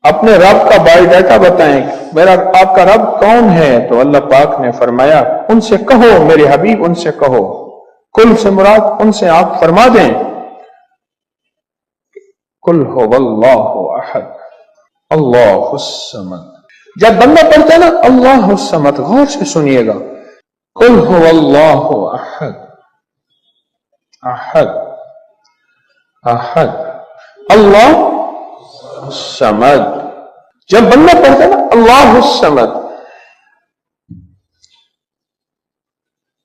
اپنے رب کا بائی ڈیٹا بتائیں، میرا آپ کا رب کون ہے؟ تو اللہ پاک نے فرمایا ان سے کہو میرے حبیب، ان سے کہو، کل سے مراد ان سے آپ فرما دیں قل هو اللہ احد اللہ الصمد۔ جب بندہ پڑھتا ہے نا اللہ الصمد، غور سے سنیے گا، قل هو اللہ احد احد احد اللہ الصمد۔ جب بندہ پڑھتا ہے نا اللہ الصمد،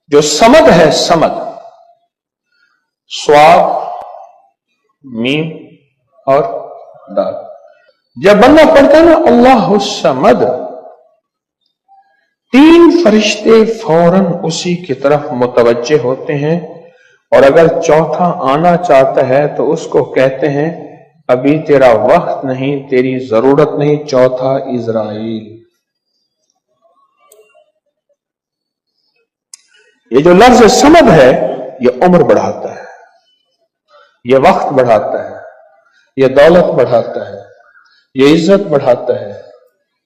جو سمد ہے، سمد صاد میم اور دال، جب بندہ پڑھتا ہے نا اللہ الصمد، تین فرشتے فوراً اسی کی طرف متوجہ ہوتے ہیں، اور اگر چوتھا آنا چاہتا ہے تو اس کو کہتے ہیں ابھی تیرا وقت نہیں، تیری ضرورت نہیں، چوتھا اسرائیل۔ یہ جو لفظ سمد ہے یہ عمر بڑھاتا ہے، یہ وقت بڑھاتا ہے، یہ دولت بڑھاتا ہے، یہ عزت بڑھاتا ہے،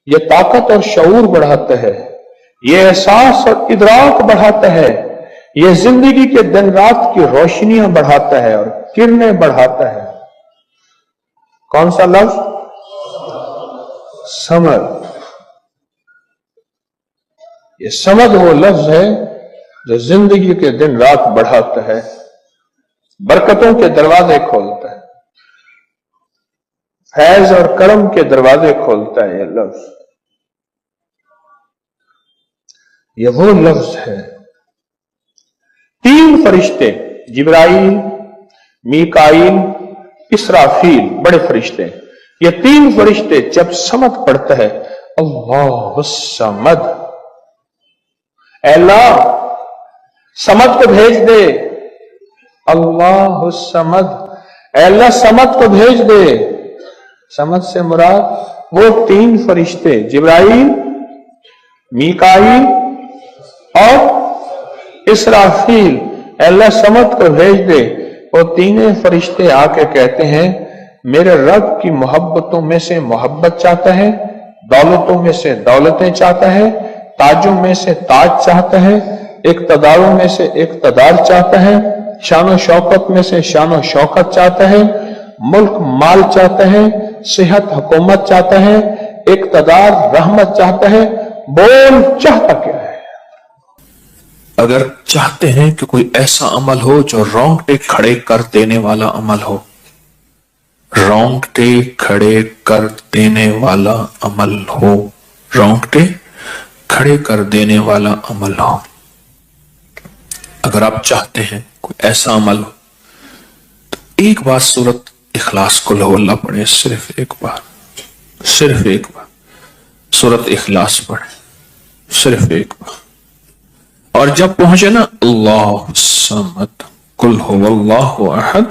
یہ طاقت اور شعور بڑھاتا ہے، یہ احساس اور ادراک بڑھاتا ہے، یہ زندگی کے دن رات کی روشنیاں بڑھاتا ہے اور کرنیں بڑھاتا ہے۔ کون سا لفظ؟ سمد۔ یہ سمد وہ لفظ ہے جو زندگی کے دن رات بڑھاتا ہے، برکتوں کے دروازے کھولتا ہے، فیض اور کرم کے دروازے کھولتا ہے۔ یہ لفظ، یہ وہ لفظ ہے۔ تین فرشتے، جبرائیل، میکائیل، اسرافیل، بڑے فرشتے، یہ تین فرشتے جب سمد پڑھتا ہے اللہ الصمد، اے اللہ سمد کو بھیج دے، اللہ الصمد، اے اللہ سمد کو بھیج دے۔ سمد سے مراد وہ تین فرشتے جبرائیل، میکائیل اور اسرافیل، اے اللہ سمد کو بھیج دے۔ وہ تینوں فرشتے آ کے کہتے ہیں میرے رب کی محبتوں میں سے محبت چاہتا ہے، دولتوں میں سے دولتیں چاہتا ہے، تاجوں میں سے تاج چاہتا ہے، اقتداروں میں سے اقتدار چاہتا ہے، شان و شوکت میں سے شان و شوکت چاہتا ہے، ملک مال چاہتا ہے، صحت حکومت چاہتا ہے، اقتدار رحمت چاہتا ہے۔ بول چاہتا کیا ہے؟ اگر چاہتے ہیں کہ کوئی ایسا عمل ہو جو رونگٹے کھڑے کر دینے والا عمل ہو، رونگٹے کھڑے کر دینے والا عمل ہو، رونگٹے کھڑے کر دینے والا عمل ہو، اگر آپ چاہتے ہیں کوئی ایسا عمل ہو تو ایک بار سورت اخلاص کو لو اللہ پڑھے، صرف ایک بار، صرف ایک بار سورت اخلاص پڑھے، صرف ایک بار، اور جب پہنچے نا اللہ الصمد، قل هو اللہ احد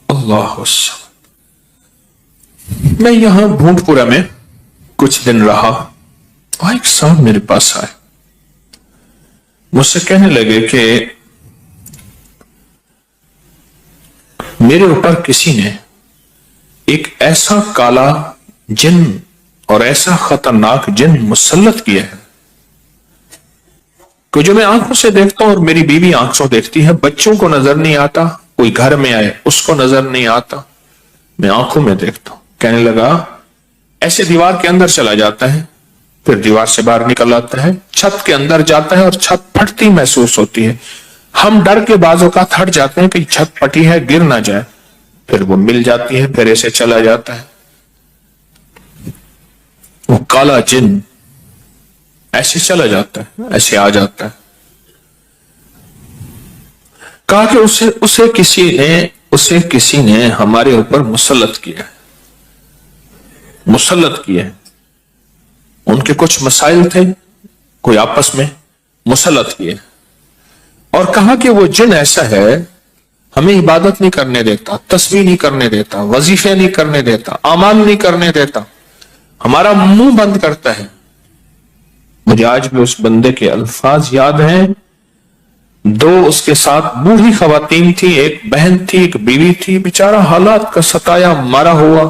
اللہ الصمد۔ میں یہاں بھونٹ پورا میں کچھ دن رہا، اور ایک صاحب میرے پاس آئے، مجھ سے کہنے لگے کہ میرے اوپر کسی نے ایک ایسا کالا جن اور ایسا خطرناک جن مسلط کیا ہے کہ جو میں آنکھوں سے دیکھتا ہوں اور میری بیوی آنکھوں دیکھتی ہے، بچوں کو نظر نہیں آتا، کوئی گھر میں آئے اس کو نظر نہیں آتا، میں آنکھوں میں دیکھتا ہوں۔ کہنے لگا ایسے دیوار کے اندر چلا جاتا ہے، پھر دیوار سے باہر نکل آتا ہے، چھت کے اندر جاتا ہے اور چھت پھٹتی محسوس ہوتی ہے، ہم ڈر کے بعض اوقات ہٹ جاتے ہیں کہ چھت پھٹی ہے گر نہ جائے، پھر وہ مل جاتی ہے، پھر ایسے چلا جاتا ہے۔ وہ کالا جن ایسے چلا جاتا ہے، ایسے آ جاتا ہے۔ کہا کہ اسے کسی نے ہمارے اوپر مسلط کیا ہے، مسلط کیا ہے۔ ان کے کچھ مسائل تھے، کوئی آپس میں مسلط کیے، اور کہا کہ وہ جن ایسا ہے ہمیں عبادت نہیں کرنے دیتا، تسبیح نہیں کرنے دیتا، وظیفے نہیں کرنے دیتا، اعمال نہیں کرنے دیتا، ہمارا منہ بند کرتا ہے۔ مجھے آج بھی اس بندے کے الفاظ یاد ہیں، دو اس کے ساتھ بوڑھی خواتین تھی، ایک بہن تھی، ایک بیوی تھی، بیچارہ حالات کا ستایا مارا ہوا،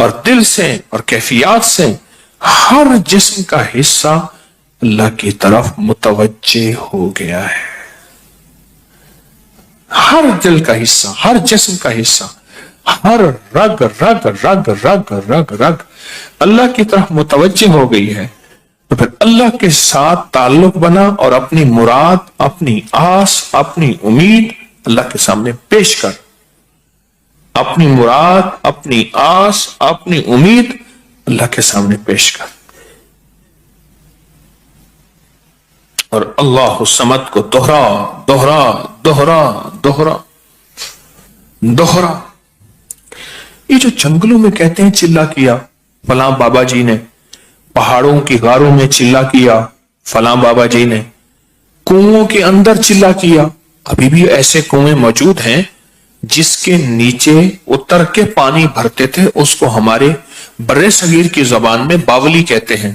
اور دل سے اور کیفیات سے ہر جسم کا حصہ اللہ کی طرف متوجہ ہو گیا ہے. ہر دل کا حصہ، ہر جسم کا حصہ، ہر رگ رگ رگ رگ رگ رگ اللہ کی طرف متوجہ ہو گئی ہے. تو پھر اللہ کے ساتھ تعلق بنا اور اپنی مراد، اپنی آس، اپنی امید اللہ کے سامنے پیش کر. اپنی مراد، اپنی آس، اپنی امید اللہ کے سامنے پیش کر. اور اللہ الصمد کو دوہرا دوہرا دوہرا دوہرا دوہرا. یہ جو جنگلوں میں کہتے ہیں چلا کیا فلاں بابا جی نے، پہاڑوں کی غاروں میں چلا کیا فلاں بابا جی نے، کنووں کے اندر چلا کیا. ابھی بھی ایسے کنویں موجود ہیں جس کے نیچے اتر کے پانی بھرتے تھے، اس کو ہمارے برے صغیر کی زبان میں باولی کہتے ہیں.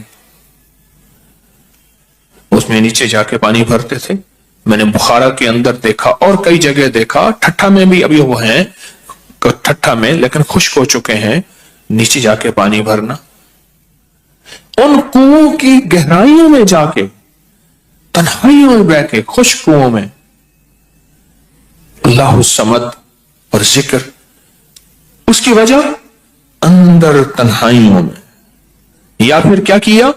اس میں نیچے جا کے پانی بھرتے تھے. میں نے بخارا کے اندر دیکھا اور کئی جگہ دیکھا، ٹھٹھا میں بھی ابھی وہ ہیں، ٹھٹھا میں لیکن خشک ہو چکے ہیں، نیچے جا کے پانی بھرنا. ان کنووں کی گہرائیوں میں جا کے، تنہائیوں میں بیٹھ کے، خشک کنووں میں اللہ الصمد اور ذکر. اس کی وجہ اندر تنہائیوں میں. یا پھر کیا کیا؟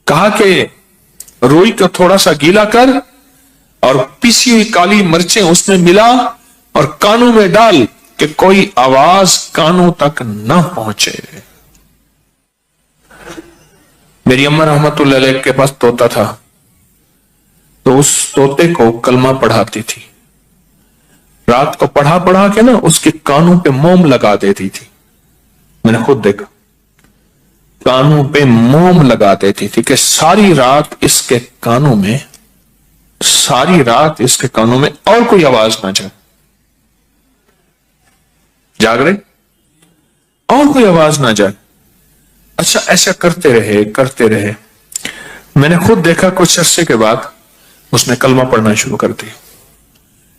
کہا کہ روئی کو تھوڑا سا گیلا کر اور پیسی ہوئی کالی مرچیں اس میں ملا اور کانوں میں ڈال کہ کوئی آواز کانوں تک نہ پہنچے. میری اماں رحمت اللہ علیہ کے پاس طوطا تھا، تو اس طوطے کو کلمہ پڑھاتی تھی. رات کو پڑھا پڑھا کے نا اس کے کانوں پہ موم لگا دیتی تھی. میں نے خود دیکھا، کانوں پہ موم لگا دیتی تھی کہ ساری رات اس کے کانوں میں، ساری رات اس کے کانوں میں اور کوئی آواز نہ جائے. جاگ رہے اور کوئی آواز نہ جائے. اچھا ایسا کرتے رہے کرتے رہے. میں نے خود دیکھا کچھ عرصے کے بعد اس نے کلمہ پڑھنا شروع کر دیا.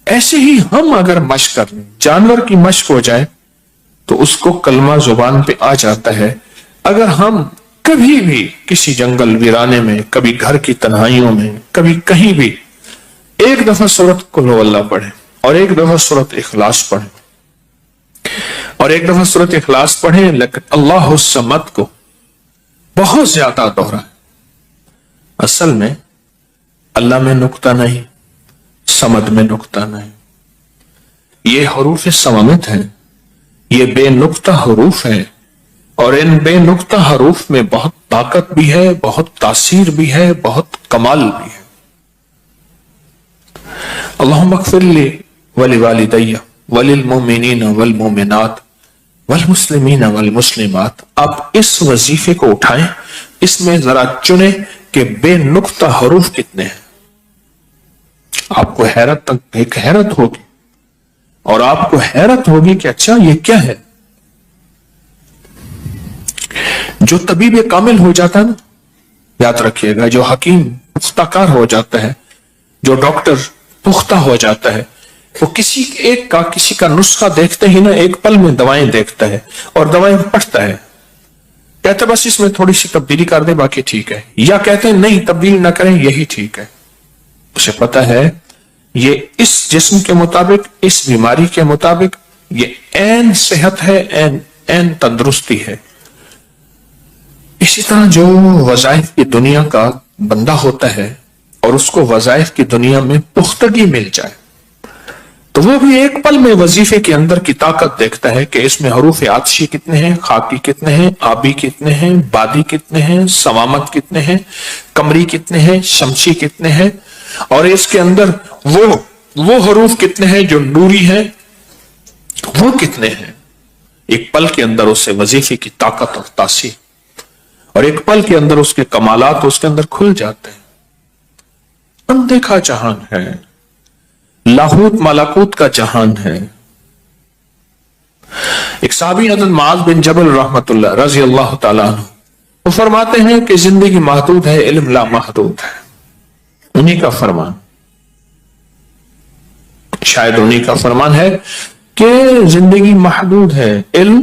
ایسے ہی ہم اگر مشق کر لیں، جانور کی مشق ہو جائے تو اس کو کلمہ زبان پہ آ جاتا ہے. اگر ہم کبھی بھی کسی جنگل ویرانے میں، کبھی گھر کی تنہائیوں میں، کبھی کہیں بھی ایک دفعہ سورۃ قل ہو اللہ پڑھیں اور ایک دفعہ سورۃ اخلاص پڑھیں اور ایک دفعہ سورۃ اخلاص پڑھیں، لیکن اللہ الصمد کو بہت زیادہ دوہرائیں. اصل میں اللہ میں نقطہ نہیں، صمد میں نقطہ نہیں. یہ حروف صمامت ہیں، یہ بے نقطہ حروف ہیں، اور ان بے نقطہ حروف میں بہت طاقت بھی ہے، بہت تاثیر بھی ہے، بہت کمال بھی ہے. اللہم اغفر لی ولوالدی وللمؤمنین والمؤمنات والمسلمین والمسلمات. آپ اس وظیفے کو اٹھائیں، اس میں ذرا چنیں کہ بے نقطہ حروف کتنے ہیں. آپ کو ایک حیرت ہوگی، اور آپ کو حیرت ہوگی کہ اچھا یہ کیا ہے. جو طبیب کامل ہو جاتا ہے نا، یاد رکھیے گا، جو حکیم پختہ کار ہو جاتا ہے، جو ڈاکٹر پختہ ہو جاتا ہے، وہ کسی کا نسخہ دیکھتے ہی نا ایک پل میں دوائیں دیکھتا ہے اور دوائیں پڑھتا ہے. کہتے ہیں بس اس میں تھوڑی سی تبدیلی کر دیں باقی ٹھیک ہے، یا کہتے ہیں نہیں تبدیلی نہ کریں یہی ٹھیک ہے. اسے پتا ہے یہ اس جسم کے مطابق، اس بیماری کے مطابق یہ عین صحت ہے، عین تندرستی ہے. اسی طرح جو وظائف کی دنیا کا بندہ ہوتا ہے اور اس کو وظائف کی دنیا میں پختگی مل جائے تو وہ بھی ایک پل میں وظیفے کے اندر کی طاقت دیکھتا ہے کہ اس میں حروف عطشی کتنے ہیں، خاکی کتنے ہیں، آبی کتنے ہیں، بادی کتنے ہیں، سوامت کتنے ہیں، قمری کتنے ہیں، شمسی کتنے ہیں، اور اس کے اندر وہ حروف کتنے ہیں جو نوری ہیں، وہ کتنے ہیں. ایک پل کے اندر اس سے وظیفے کی طاقت اور تاثیر، اور ایک پل کے اندر اس کے کمالات اس کے اندر کھل جاتے ہیں. اندیکھا جہان ہے، لاہوت مالاکوت کا جہان ہے. ایک صحابی حضرت معاذ بن جبل رحمت اللہ رضی اللہ تعالیٰ عنہ، وہ فرماتے ہیں کہ زندگی محدود ہے، علم لا محدود ہے. انہی کا فرمان، شاید انہی کا فرمان ہے کہ زندگی محدود ہے، علم